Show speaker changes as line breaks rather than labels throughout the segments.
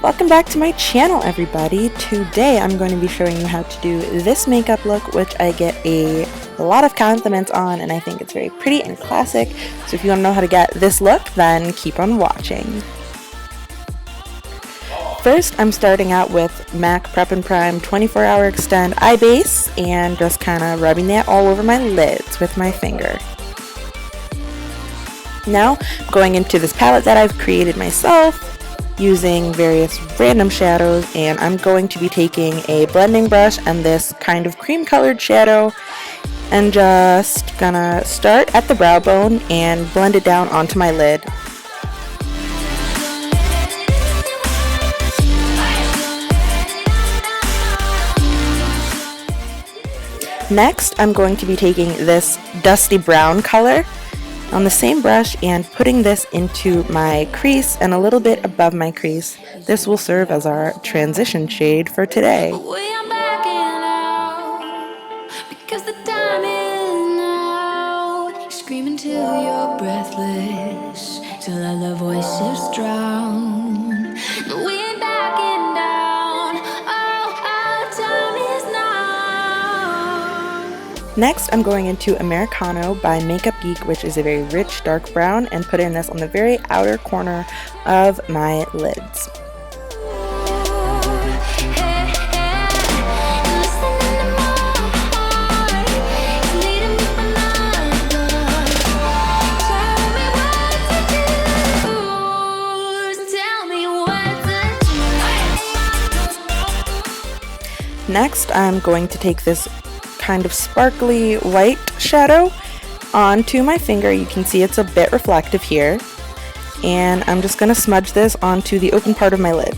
Welcome back to my channel, everybody. Today I'm going to be showing you how to do this makeup look, which I get a lot of compliments on, and I think it's very pretty and classic. So if you want to know how to get this look, then keep on watching. First, I'm starting out with MAC Prep and Prime 24-Hour Extend Eye Base and just kind of rubbing that all over my lids with my finger. Now, going into this palette that I've created myself, using various random shadows, and I'm going to be taking a blending brush and this kind of cream colored shadow and just gonna start at the brow bone and blend it down onto my lid. Next, I'm going to be taking this dusty brown color on the same brush and putting this into my crease and a little bit above my crease. This will serve as our transition shade for today. Screaming till you're breathless, till all the voices drown. We ain't backing down. Oh, time is now. Next, I'm going into Americano by Makeup Geek, which is a very rich dark brown, and putting this on the very outer corner of my lids. Next, I'm going to take this kind of sparkly white shadow onto my finger. You can see it's a bit reflective here. And I'm just going to smudge this onto the open part of my lid.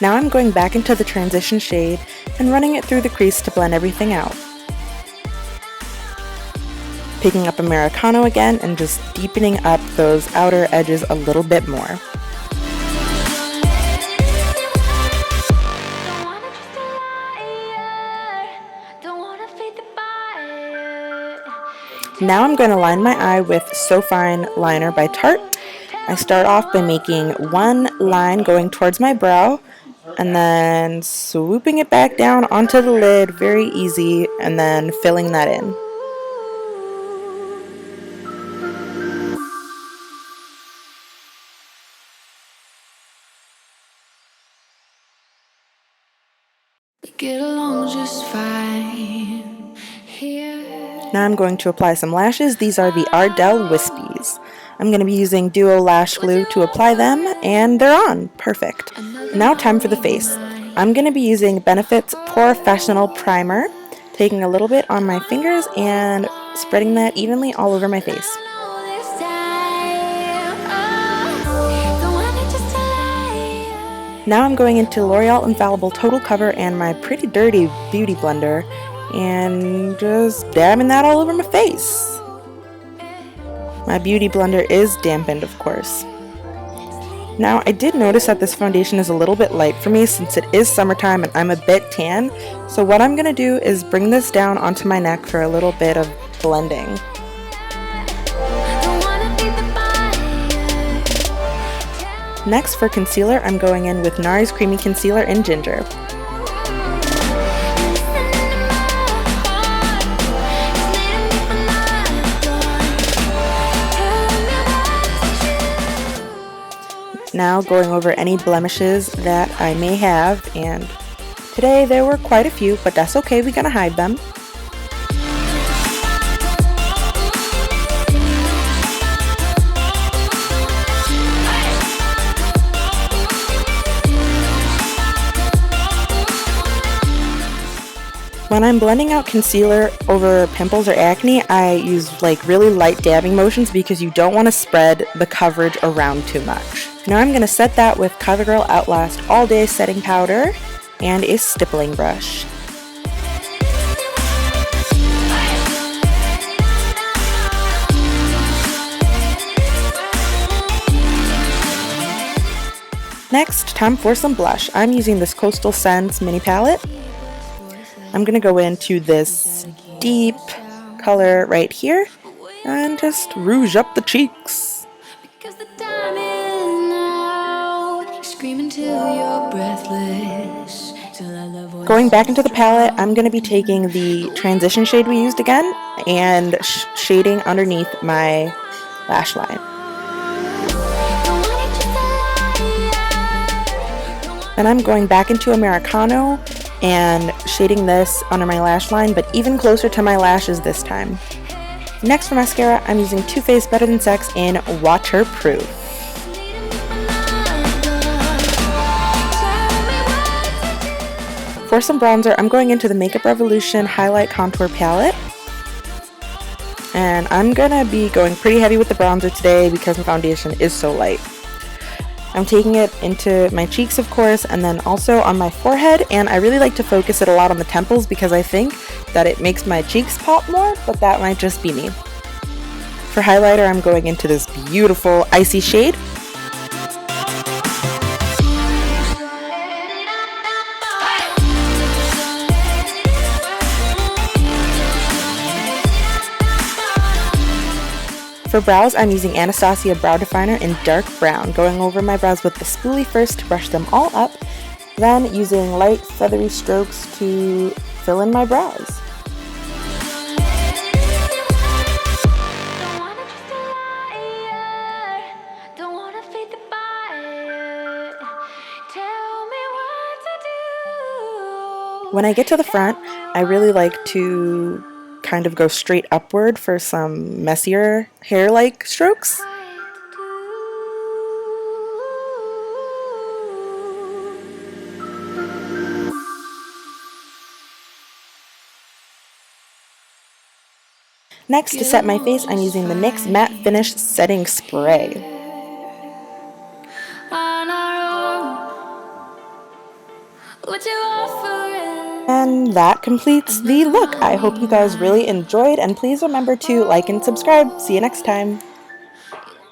Now I'm going back into the transition shade and running it through the crease to blend everything out. Picking up Americano again and just deepening up those outer edges a little bit more. Now I'm going to line my eye with So Fine liner by Tarte. I start off by making one line going towards my brow, and then swooping it back down onto the lid, very easy, and then filling that in. Get along just fine here. Now I'm going to apply some lashes. These are the Ardell Wispies. I'm going to be using Duo Lash Glue to apply them, and they're on. Perfect. Now time for the face. I'm going to be using Benefit's Professional Primer, taking a little bit on my fingers and spreading that evenly all over my face. Now I'm going into L'Oreal Infallible Total Cover and my Pretty Dirty Beauty Blender and just dabbing that all over my face. My beauty blender is dampened, of course. Now, I did notice that this foundation is a little bit light for me since it is summertime and I'm a bit tan. So what I'm going to do is bring this down onto my neck for a little bit of blending. Next, for concealer, I'm going in with NARS Creamy Concealer in Ginger. Now going over any blemishes that I may have, and today there were quite a few, but that's okay, we're gonna hide them. When I'm blending out concealer over pimples or acne, I use like really light dabbing motions because you don't want to spread the coverage around too much. Now I'm going to set that with CoverGirl Outlast All Day Setting Powder and a stippling brush. Next, time for some blush. I'm using this Coastal Scents mini palette. I'm going to go into this deep color right here and just rouge up the cheeks. Going back into the palette, I'm going to be taking the transition shade we used again and shading underneath my lash line. Then I'm going back into Americano and shading this under my lash line, but even closer to my lashes this time. Next for mascara, I'm using Too Faced Better Than Sex in Waterproof. For some bronzer, I'm going into the Makeup Revolution Highlight Contour Palette. And I'm gonna be going pretty heavy with the bronzer today because my foundation is so light. I'm taking it into my cheeks, of course, and then also on my forehead, and I really like to focus it a lot on the temples because I think that it makes my cheeks pop more, but that might just be me. For highlighter, I'm going into this beautiful icy shade. For brows, I'm using Anastasia Brow Definer in dark brown, going over my brows with the spoolie first to brush them all up, then using light feathery strokes to fill in my brows. When I get to the front, I really like to kind of go straight upward for some messier hair-like strokes. Next, to set my face, I'm using the NYX Matte Finish Setting Spray. And that completes the look. I hope you guys really enjoyed, and please remember to like and subscribe. See you next time.